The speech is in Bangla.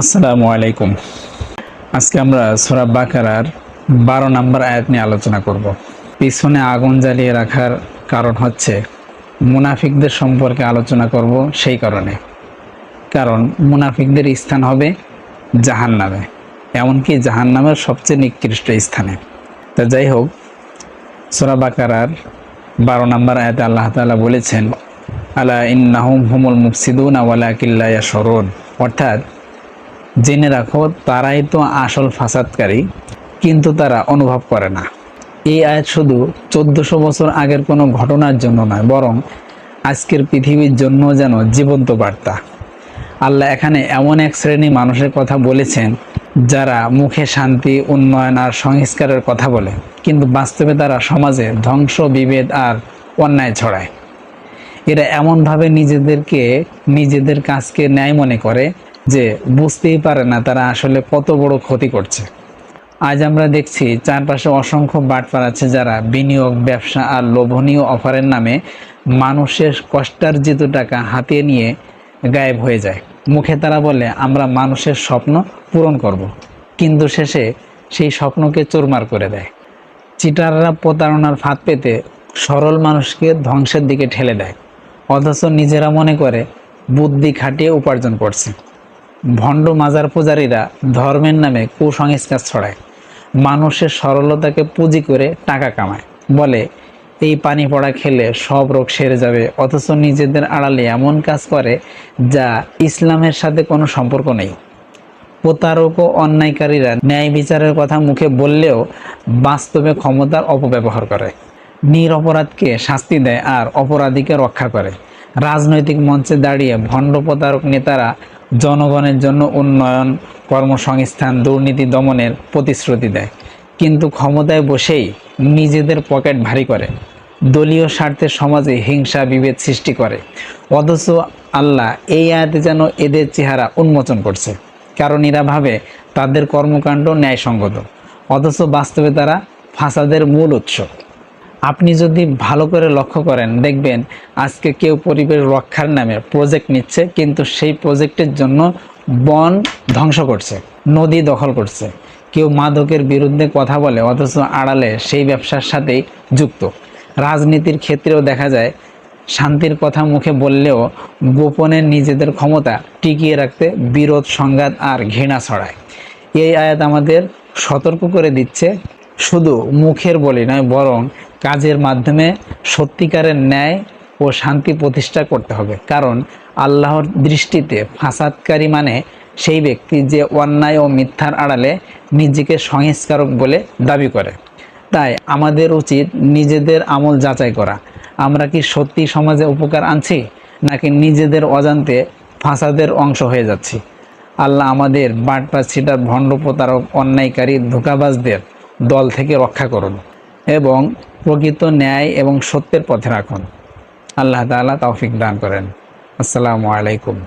আসসালামু আলাইকুম। আজকে আমরা সূরা বাকারার 12 নম্বর আয়াত নিয়ে আলোচনা করব। পিছনে আগুন জ্বালিয়ে রাখার কারণ হচ্ছে মুনাফিকদের সম্পর্কে আলোচনা করব। সেই কারণ মুনাফিকদের স্থান হবে জাহান্নামে, এমনকি জাহান্নামের সবচেয়ে নিকৃষ্ট স্থানে। তা যাই হোক, সূরা বাকারার 12 নম্বর আয়াতে আল্লাহ তাআলা বলেছেন, আলা ইন্নাহুম হুমুল মুফসিদুনা ওয়ালাকিন লা ইয়াশউরুন, অর্থাৎ জেনে রাখো তারাই তো আসল ফাসাদকারী, কিন্তু তারা অনুভব করে না। এই আয়াত শুধু 1400 বছর আগের কোনো ঘটনার জন্য নয়, বরং আজকের পৃথিবীর জন্য যেন জীবন্ত বার্তা। আল্লাহ এখানে এমন এক শ্রেণী মানুষের কথা বলেছেন যারা মুখে শান্তি, উন্নয়ন আর সংস্কারের কথা বলে, কিন্তু বাস্তবে তারা সমাজে ধ্বংস, বিভেদ আর অন্যায় ছড়ায়। এরা এমনভাবে নিজেদের কাজকে ন্যায় মনে করে যে বুঝতেই পারে না তারা আসলে কত বড় ক্ষতি করছে। আজ আমরা দেখছি চারপাশে অসংখ্য বাটপার আছে যারা বিনিয়োগ, ব্যবসা আর লোভনীয় অফারের নামে মানুষের কষ্টার্জিত টাকা হাতিয়ে নিয়ে গায়েব হয়ে যায়। মুখে তারা বলে আমরা মানুষের স্বপ্ন পূরণ করব, কিন্তু শেষে সেই স্বপ্নকে চুরমার করে দেয়। চিটাররা প্রতারণার ফাঁদ পেতে সরল মানুষকে ধ্বংসের দিকে ঠেলে দেয়, অথচ নিজেরা মনে করে বুদ্ধি খাটিয়ে উপার্জন করছে। ভণ্ড মাজার পূজারীরা ধর্মের নামে কুসংস্কার ছড়ায়, মানুষের সরলতাকে পুঁজি করে টাকা কামায়, বলে এই পানি পড়া খেলে সব রোগ সেরে যাবে, অথচ নিজেদের আড়ালে এমন কাজ করে যা ইসলামের সাথে কোনো সম্পর্ক নেই। প্রতারক ও অন্যায়কারীরা ন্যায় বিচারের কথা মুখে বললেও বাস্তবে ক্ষমতার অপব্যবহার করে, নিরপরাধকে শাস্তি দেয় আর অপরাধীকে রক্ষা করে। রাজনৈতিক মঞ্চে দাঁড়িয়ে ভণ্ড প্রতারক নেতারা জনগণের জন্য উন্নয়ন, কর্মসংস্থান, দুর্নীতি দমনের প্রতিশ্রুতি দেয়, কিন্তু ক্ষমতায় বসেই নিজেদের পকেট ভারী করে, দলীয় স্বার্থে সমাজে হিংসা, বিভেদ সৃষ্টি করে। অথচ আল্লাহ এই আয়াতে যেন এদের চেহারা উন্মোচন করছে, কারণ এরা ভাবে তাদের কর্মকাণ্ড ন্যায়সঙ্গত, অথচ বাস্তবে তারা ফাসাদের মূল উৎস। আপনি যদি ভালো করে লক্ষ্য করেন, দেখবেন আজকে কেউ পরিবেশ রক্ষার নামে প্রজেক্ট নিচ্ছে, কিন্তু সেই প্রজেক্টের জন্য বন ধ্বংস করছে, নদী দখল করছে। কেউ মাদকের বিরুদ্ধে কথা বলে, অথচ আড়ালে সেই ব্যবসার সাথেই যুক্ত। রাজনীতির ক্ষেত্রেও দেখা যায় শান্তির কথা মুখে বললেও গোপনে নিজেদের ক্ষমতা টিকিয়ে রাখতে বিরোধ, সংঘাত আর ঘৃণা ছড়ায়। এই আয়াত আমাদের সতর্ক করে দিচ্ছে, শুধু মুখের বলি নয়, বরং কাজের মাধ্যমে সত্যিকারের ন্যায় ও শান্তি প্রতিষ্ঠা করতে হবে। কারণ আল্লাহর দৃষ্টিতে ফাসাদকারী মানে সেই ব্যক্তি যে অন্যায় ও মিথ্যার আড়ালে নিজেকে সংস্কারক বলে দাবি করে। তাই আমাদের উচিত নিজেদের আমল যাচাই করা, আমরা কি সত্যি সমাজে উপকার আনছি, নাকি নিজেদের অজান্তে ফাসাদের অংশ হয়ে যাচ্ছি। আল্লাহ আমাদের বাটপার, ছিটার, ভণ্ড, প্রতারক, অন্যায়কারী, ধোঁকাবাজদের দল থেকে রক্ষা করুন এবং প্রকৃত ন্যায় এবং সত্যের পথে রাখুন। আল্লাহ তাআলা তৌফিক দান করেন। আসসালামু আলাইকুম।